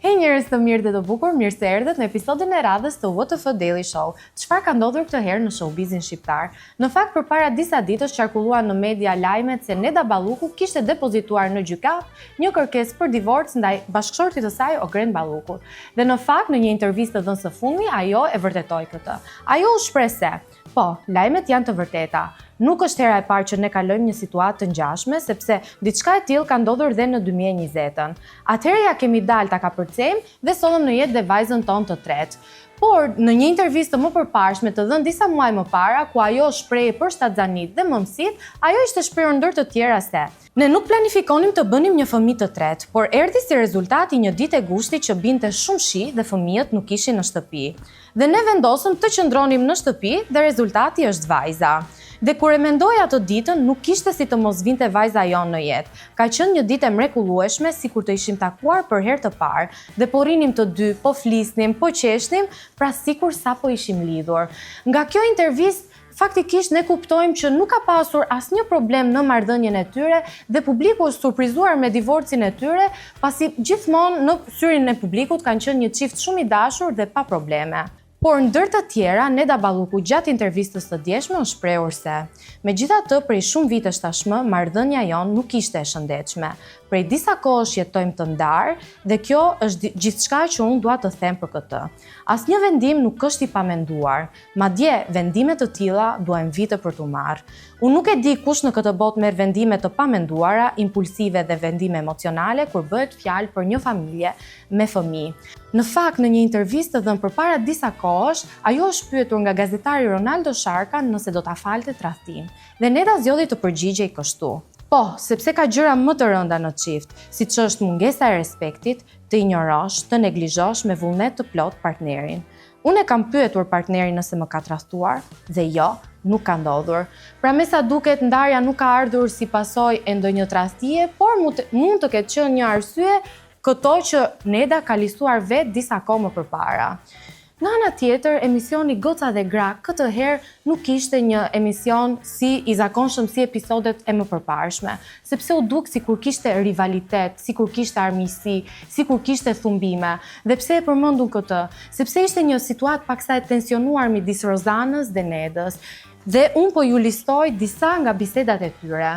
Hej njerëz të mirë dhe të bukur, mirë se erdhët në episodin e radhës të WTF Daily Show. Çfarë ka ndodhur këtë herë në showbizin shqiptar? Në fakt, përpara disa ditësh qarkulluan në media lajmet se Neda Balluku kishte depozituar në gjykatë një kërkesë për divorc ndaj bashkëshortit të saj, Ogren Balluku. Dhe në fakt, në një intervistë dhënë së fundmi, ajo e vërtetoi këtë. Ajo u shpreh se, po, lajmet janë të vërteta. Nuk është hera e parë që ne kalojmë një situatë të ngjashme, sepse diçka e tillë ka ndodhur dhe në 2020-ën. Atëherë ja kemi dalë ta kapërcejmë dhe sollëm në jetë dhe vajzën tonë të tretë. Por, në një intervistë më përparshme të dhënë disa muaj më para, ku ajo shprehej për shtatzanit dhe mëmësit, ajo ishte shprehur ndër të tjera se ne nuk planifikonim të bënim një fëmijë të tretë, por erdhi si rezultati një ditë e gushtit që binte shumë shi dhe fëmijët nuk ishin në shtëpi. Dhe ne vendosëm të qëndronim në shtëpi dhe rezultati është vajza. Dhe kur e mendoj atë ditën, nuk kishte si të mos vinte vajza jonë në jetë. Ka qenë një ditë e mrekullueshme, sikur të ishim takuar për herë të parë, dhe po rinim të dy, po flisnim, po qeshnim, pra sikur sapo ishim lidhur. Nga kjo intervistë, faktikisht ne kuptojmë që nuk ka pasur asnjë problem në marrëdhënien e tyre dhe publiku është surprizuar me divorcin e tyre, pasi gjithmonë në syrin e publikut kanë qenë një çift shumë i dashur dhe pa probleme. Por ndër të tjera, Neda Balluku gjatë intervistës së djeshme u shprehur se, megjithatë, prej shumë vitesh tashmë, marrëdhënia jonë nuk ishte e shëndetshme. Prej disa kohësh jetojmë të ndarë dhe kjo është gjithçka që unë dua të them për këtë. Asnjë vendim nuk është i pamenduar, madje vendime të tilla duajmë vite për t'u marrë. Unë nuk e di kush në këtë botë merr vendime të pamenduara, impulsive dhe vendime emocionale kur bëhet fjalë për një familje me fëmijë. Në fakt, në një intervistë dhënë përpara disa kohësh, ajo është pyetur nga gazetari Ronaldo Sharka nëse do ta falte tradhtin. Dhe Neda zgjodhi të përgjigjej kështu. Po, sepse ka gjëra më të rënda në çift, siç është mungesa e respektit, të injorosh, të neglizhosh me vullnet të plot partnerin. Unë e kam pyetur partnerin nëse më ka tradhtuar dhe jo, nuk ka ndodhur. Pra me sa duket, ndarja nuk ka ardhur si pasojë e ndonjë tradhtie, por mund të ketë qenë një arsye këto që Neda ka listuar vetë disa kohë më përpara. Në ana tjetër, emisioni Goca dhe Gra këtë herë nuk ishte një emision si i zakonshëm si episodet e mëpërparshme, sepse u duk sikur kishte rivalitet, sikur kishte armiqësi, sikur kishte thumbime. Dhe pse e përmendun këtë? Sepse ishte një situatë paksa e tensionuar midis Rozanës dhe Nedës. Dhe unë po ju listoj disa nga bisedat e tyre.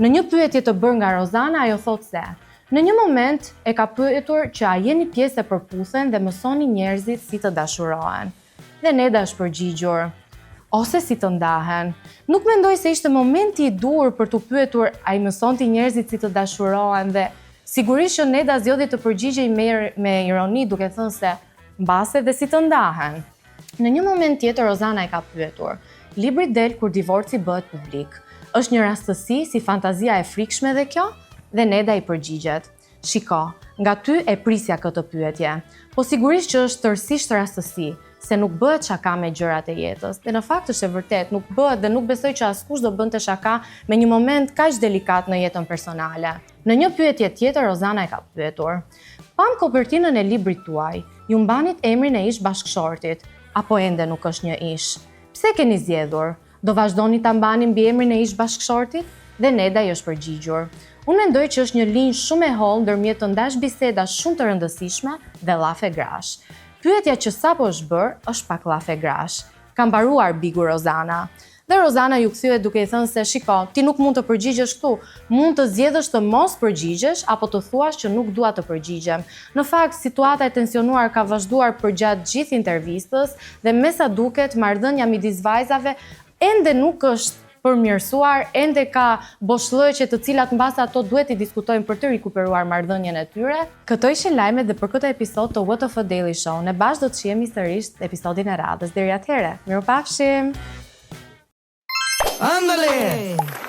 Në një pyetje të bërë nga Rozana, ajo thotë se në një moment e ka pyetur që a jeni pjesë e përputhen dhe mësoni njerëzit si të dashurohen. Dhe Neda është përgjigjur, ose si të ndahen. Nuk mendoj se ishte momenti i dur për t'u pyetur a i mësonti njerëzit si të dashurohen dhe sigurisht që Neda zgjodhi të përgjigjej me ironi duke thënë se mbase dhe si të ndahen. Në një moment tjetër Rozana e ka pyetur, libri del kur divorci bëhet publik. Është një rastësi si fantazia e frikshme dhe kjo? Dhe Neda i përgjigjet. Shiko, nga ty e prisja këtë pyetje, po sigurisht që është tërësisht rastësi, se nuk bëhet shaka me gjërat e jetës. Dhe në fakt është e vërtet, nuk bëhet dhe nuk besoj që askush do bënte shaka me një moment kaq delikat në jetën personale. Në një pyetje tjetër, Rozana e ka pyetur, pam kopertinën e librit tuaj, ju mbanit emrin e ish bashkëshortit, apo ende nuk është një ish? Pse keni zgjedhur? Do vazhdoni ta mbani mbi emrin e ish bashkëshortit? Dhe Neda i është përgjigjur. Unë mendoj që është një linjë shumë e hollë ndërmjet të ndash biseda shumë të rëndësishme dhe llafe grash. Pyetja që sapo është bërë është pak llafe grash. Ka mbaruar bigu Rozana. Dhe Rozana ju kthye duke i thënë se shiko, ti nuk mund të përgjigjesh këtu, mund të zgjedhësh të mos përgjigjesh apo të thuash që nuk dua të përgjigjem. Në fakt, situata e tensionuar ka vazhduar përgjatë gjithë intervistës dhe me sa duket, marrëdhënia midis vajzave ende nuk është përmirësuar, ende ka boshllëqe të cilat mbas ato duhet i diskutojnë për të rikuperuar marrëdhënien e tyre. Këto ishin lajmet dhe për këtë episod të WTF Daily Show. Ne bashkë do të shihemi sërish në episodin e radhës. Deri atëherë, mirupafshim. Ándale.